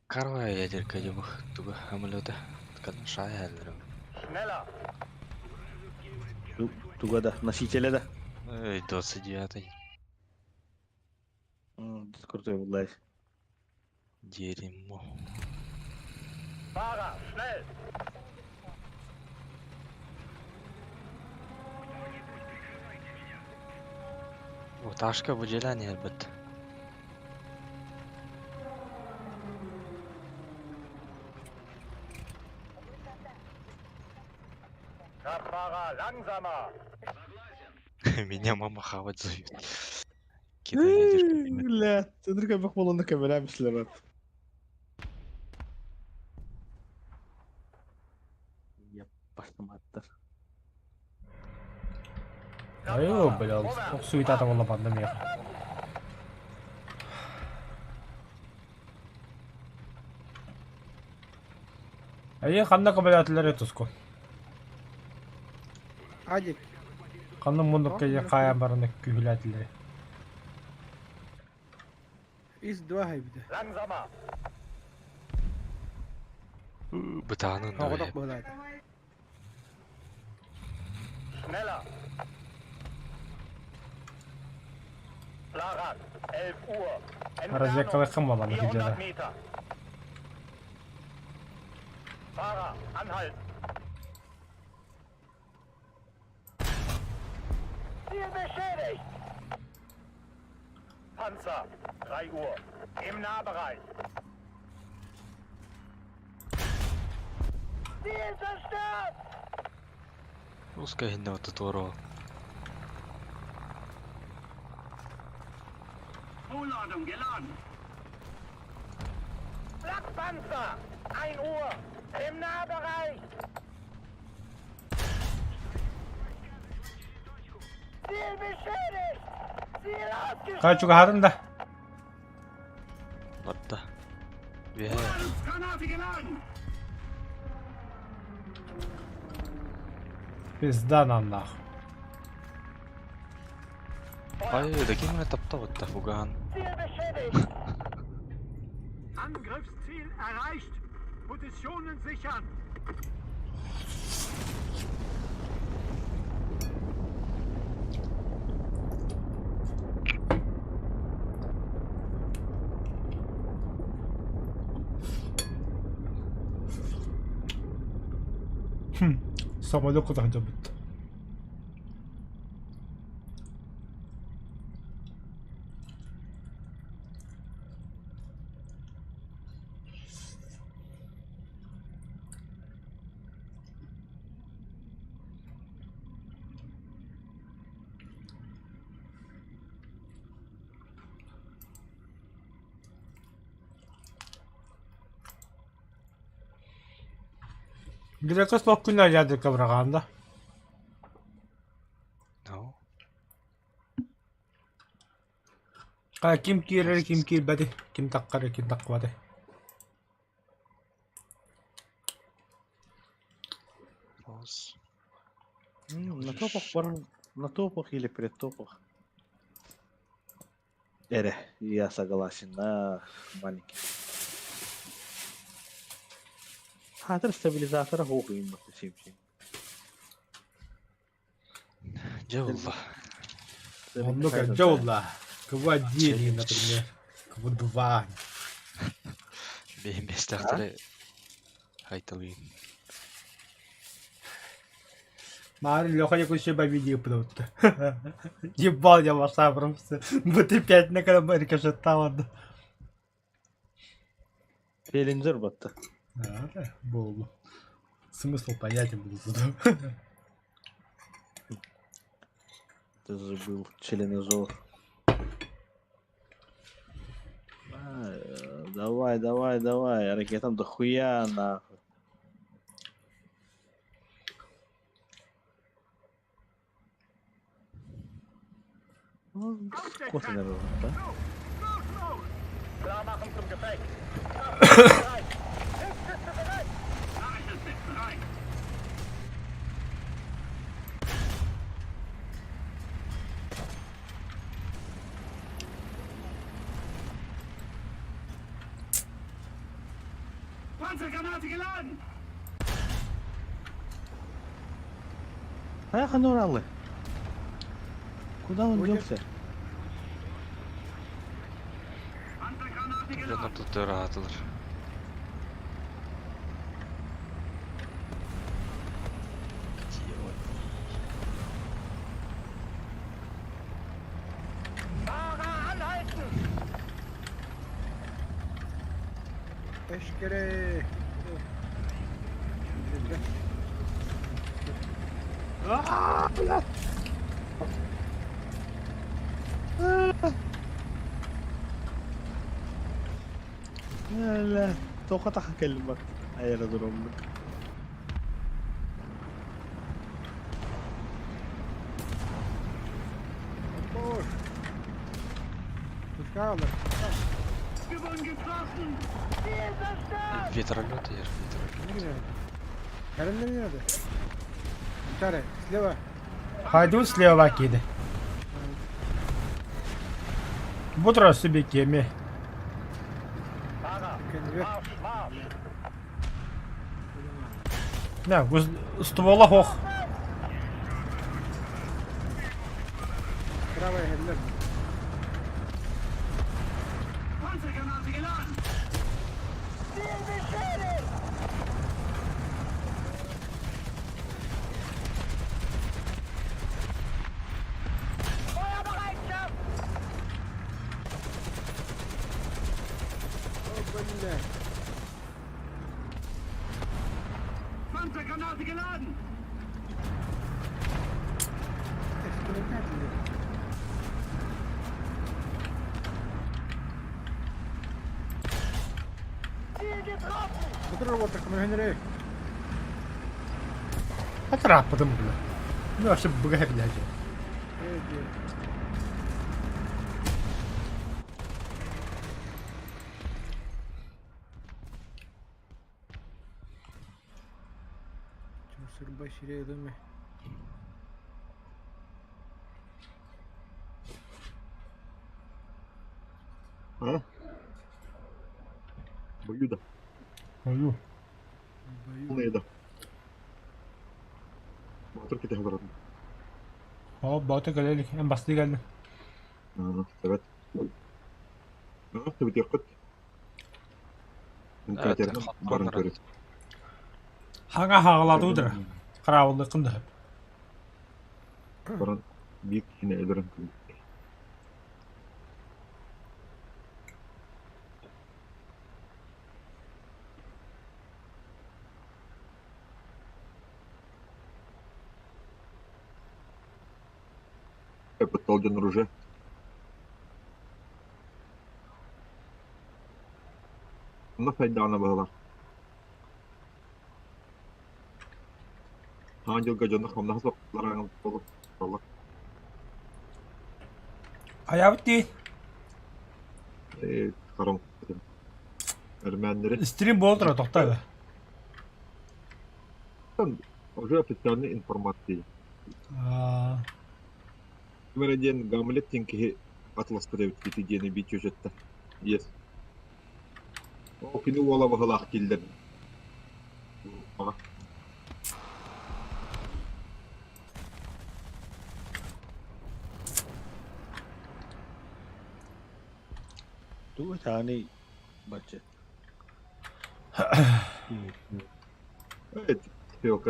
Карвай ядерка жабах туга самолета. Ткан шай хәлләр. Schneller! Тугада, носителя да. 29-й. Крутой власть. Дерьмо. Fahrer, schnell! Уташка выделение бит. Radfahrer, langsamer! Меня мама хавать зовет. Кидай ядерка. Ля, ты только бахмулы на камера мислерат. Я паштаматтар. Айо, бля, ох суетата болла пандемия. Айе ханна кабалатлар туску. Адик, Ханна мундукка я кая барны күһүләтләре. из два хайбиде. Langsamer! Бытааны Тоғыдық болады. Schneller! Fahrrad, 11 Uhr. Разведка кым баланы 400 хиҗәдә. Meter. Fahrer, anhalten! Ziel beschädigt! Panzer, 3 Uhr. Im Nahbereich. Ziel zerstört! Пускай не вот это Zuladung geladen. Flakpanzer, 1 Uhr. Im Nahbereich. Ziel beschädigt! Ziel ausgeschaltet! Кайчуга харында. Ладно. Ве. Granate geladen! Пизда нам нах. Ай, да кем меня топтал это фуган. Ziel beschädigt! Angriffsziel erreicht. Positionen sichern. Самолет куда ходит. Грека слов күнә ядерка бұрағанда. Ну. Ким кирер, ким кирбәді, ким таққары, ким таққыбады. Раз. На топах баран, на топах или перед топах. Я согласен, на маленький. Хатер стабилизатора хоху им семьи. Джавла. Ну-ка, Джоула, кого один, например, кого два. Бейм бестахтары. Хайталыйын. Марин Леха якусь по видео продукта. Ебал я ваша просто. БТ-5 на Америка шатала. Челленджер battı. Да, был. Смысл понятен был туда. Это же был челленджер. Давай, давай, давай. Ракетам дохуя нахуй. Кофе, наверное, да? Klar machen zum Gefecht. Bereit. Hilfskiste bereit. Nachricht ist bereit. Panzergranate geladen. Hayaka Nuralı. Куда он делся? Panzergranate Buradan geladen. tuttu rahatılır. Fahrer anhalten. Eşkere. لا لا توقعت هكلمك عيال دول امك Boş. Пускай alır. Wir wurden getroffen. Вертолет yer. Вертолет. Ne güzel. Karın nereye nerede? Bir tane. Sleva. Хайдут слева киды. Бутро себе кеми. Fahrer. Kendi ver. Marsch, Marsch. На, ствола хох. Kravaya eller. Panzergranate geladen. Feuerbereitschaft. Hoppala. Panzergranate geladen. Eşkere nerede? Ziel getroffen. Otur orada kamera nereye? Отрападом, бля. Ну, вообще бгать, блядь. Evet diyor. Çamaşır başırıya dönme. А? Бою да. Ою. Полная да. Мотор кете хабарат. О, боты галели. Эн басты галли. Evet. Tabii dikkat. Evet, Katerden haklı barın olarak. körüz. Хага хагалады удыр. Каравылды кымды. Barın büyük yine elirin. Подтолден оружие. Bunda faydana bağlar. Hangi gacanı hamla soktular olup Allah. Аяв değil. Karam. Ermenileri Стрим болдыр, тоқта бе. уже официальная информация. Меридиан Гамлет тинки атлас подавит идеяны бить уже-то. Yes. О, кину вала вахалах килдер. دو tane budget. Evet. Yok.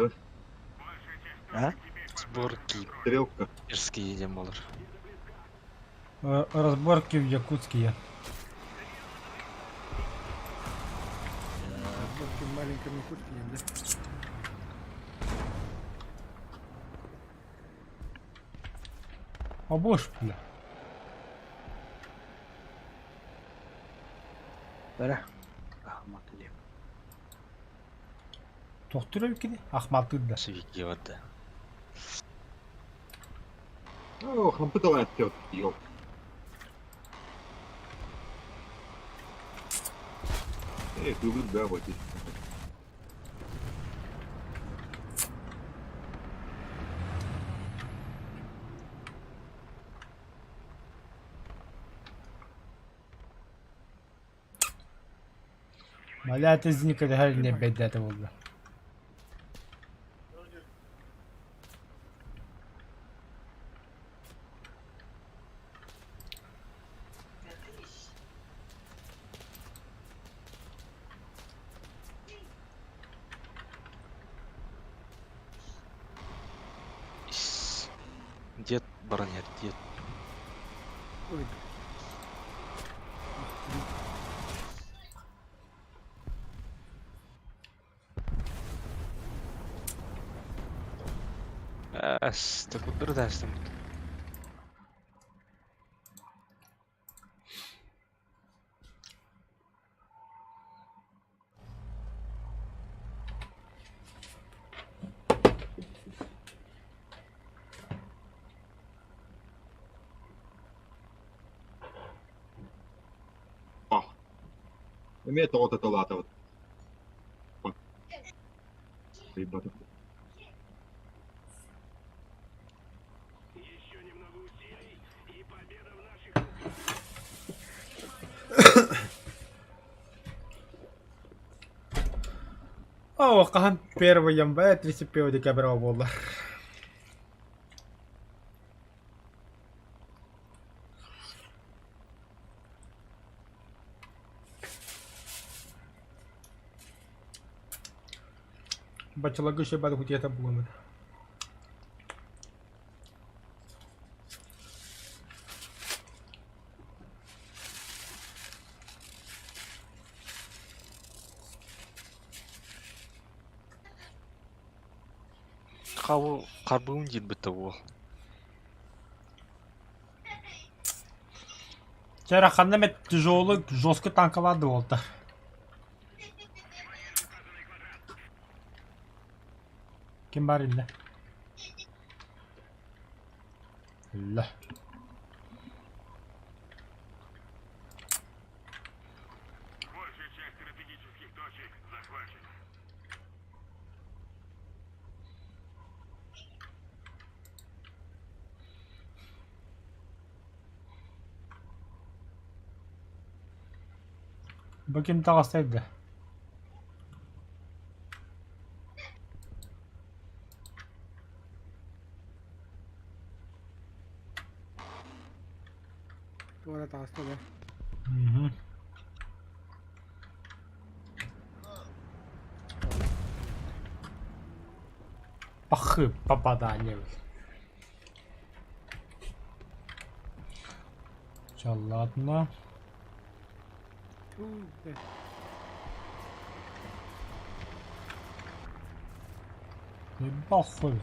Ha? Разборки Стрелка. Ирские дем болар. Разборки в Якутске. Разборки в маленьком Якутске, да? А бош, бля. Бәрі. Ахмат елеп. Тоқтырып кеде. Ахматы да. Свики вода. О, хампытала оттет. Ёп. Ты да, вот здесь. Маля тезник это her ne bedde oldu. Дед баронет, дед. Ой. Так вот дұрдастым. Имеет вот это лата вот. Ребята. О, кахан первый января 31 декабря болды. Бачалагы ще бады хутията буламын. Қабыл қарбуын дейді бітті ол. Жарақанда мет тяжелый жесткий танкалады болды. Кем бар енді? Ля. Большая часть стратегических точек захвачена. Bakayım tağastaydı. Tuolla taas tulee. Mhm. Попадание. Чё, ладно. Ебал ходит.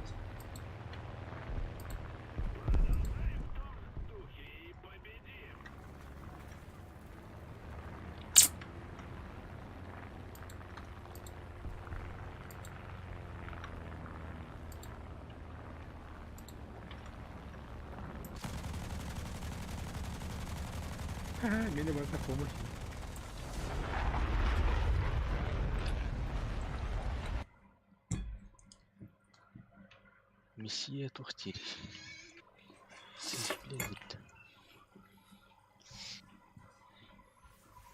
Meni bana помощь. Месье Тухтири. Симплевит.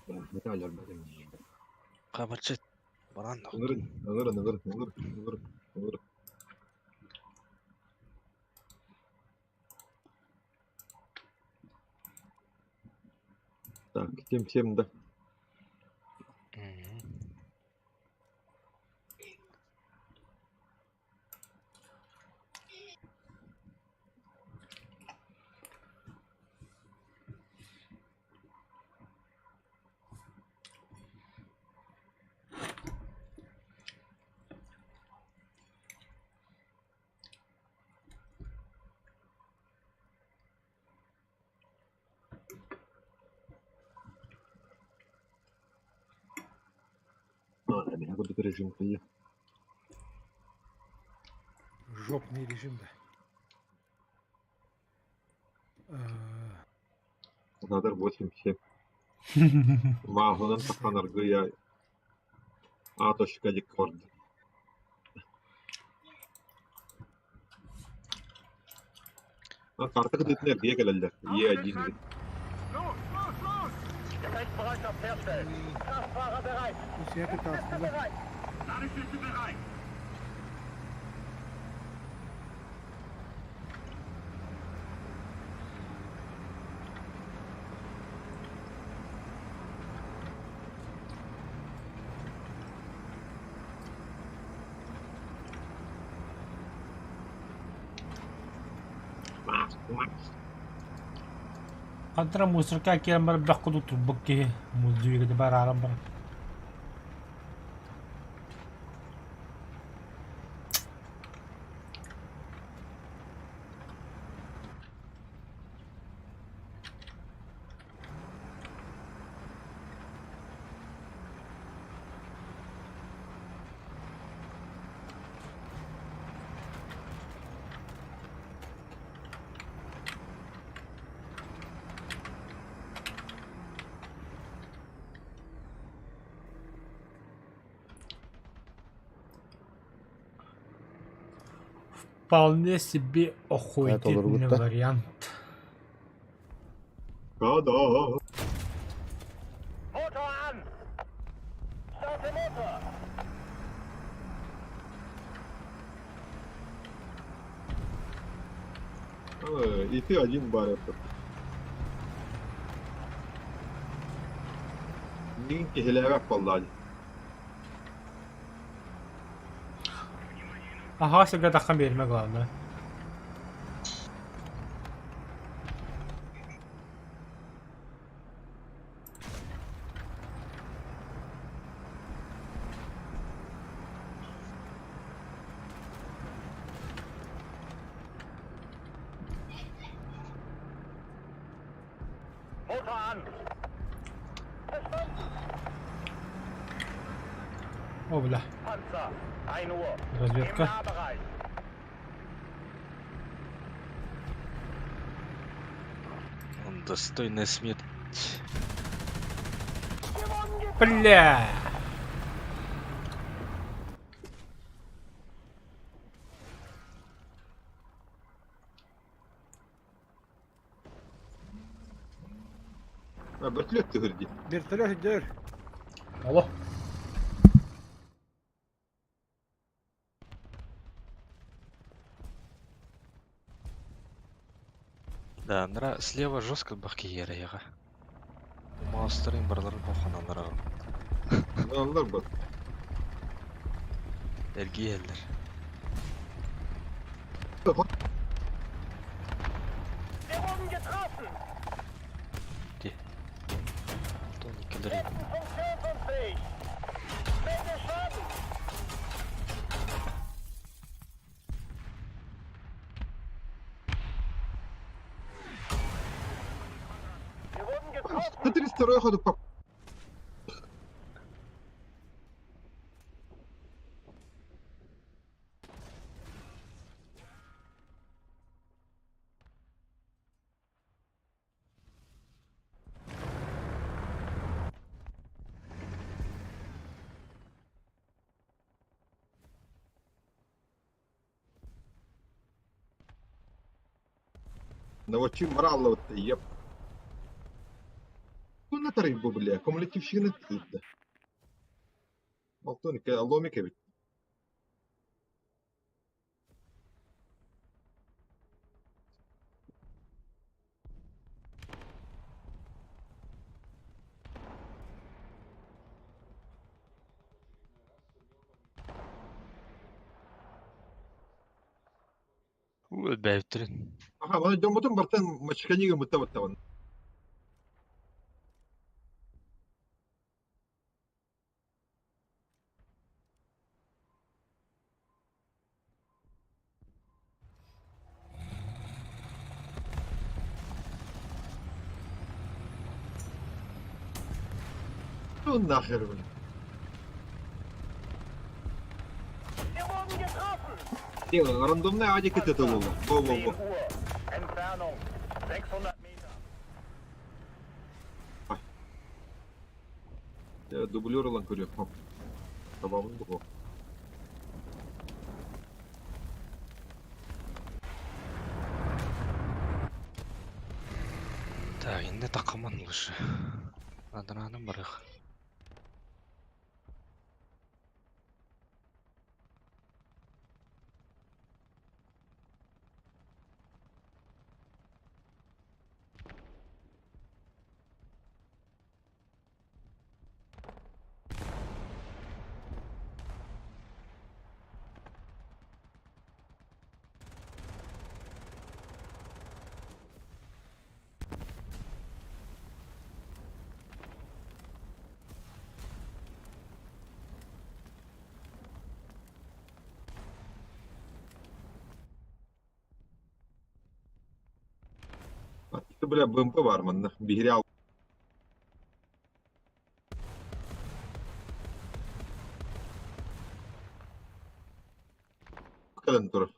Металлер бәрін. Қабарчет. Баран. Ыңыр. Так, всем да. Я буду режим кыйы. Жопный режим, да. Надар 8-7. Мағынан тақанар гыя атошка декорд. Карта кыдытнер бия келелдер. Е1. Los, los, los! Gefechtsbereitschaft herstellen. Kraftfahrer bereit. Bu siyasi kalsın da. Bereit. Ladestütze bereit! Контра мусорка кем бар бак куду турбак ке мулдуйга да бар арам бар. Вполне себе охуительный Это вариант. Када. Motor an. Starte Motor. И ты один бар это. Линки хелевак vallahi. Ага, сега дахан берме главное. Motor an. Verstanden. О, бля. Panzer. 1 Uhr. Разведка. Im Nahbereich. Достойная смерть. Бля. Вертолет тыгырди. Вертолет gidiyor. Алло. Да, нра слева жестко бахки яга. Монстрын барларын коханалар. Onlar bak. Элги элдер. Wir wurden getroffen. Тоникелер. Westen funktionsunfähig. Menge Schaden. Wir wurden getroffen. 402 ходу по. Наводчим морально еп. Ну на тариф бля, кумулятивщина тылда. Алтоника, ломика ведь. Бәйтерин. Ага, бана жомутун бартан мачканига мутабаттабан. Ну нахер, блин. Рандомная адик это было. 10 Uhr. Entfernung 600 Meter. Дублер ланкурю. Табамын бұғы. Так, енді тақаман лучше. Адыраным барық. Бля, БМП варман. Бігрял. Калентур.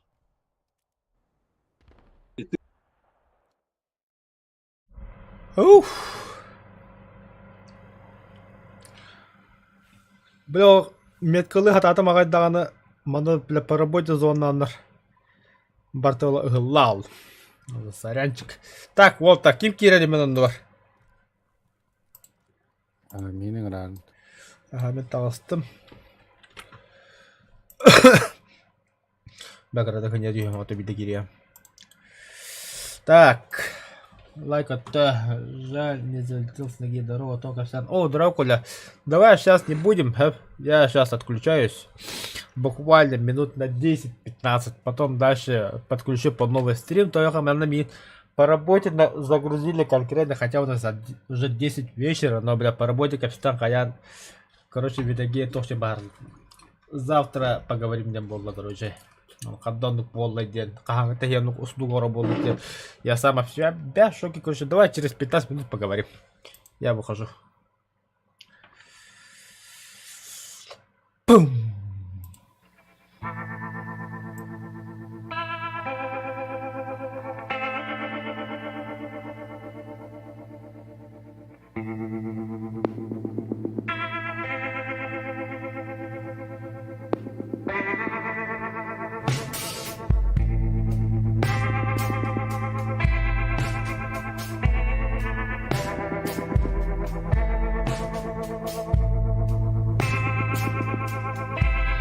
Уф. Бля, меткалы хататым ағайдағаны маны бля по работе зонаннар. Бартола ыгыллау. Сорянчик. Так, вот таким кирели менен бар. Менің ран. Ага, мен тағыстым. Бәкірді күнде дүйім оты биді кирия. Так. Лайк отта. Жаль, не залетел с ноги здорово, только сейчас. О, Дракуля. Давай сейчас не будем. Я сейчас отключаюсь. Буквально минут на 10-15. Потом дальше подключу под новый стрим. Только мы по работе загрузили конкретно. Хотя у нас уже 10 вечера. Но, бля, по работе капитан Каян. Короче, видео тоже бар. Завтра поговорим не было, короче. Кадданук боллай ден. Кахангта янук услугора боллай ден. Я сам вообще в шоке, короче. Давай через 15 минут поговорим. Я выхожу.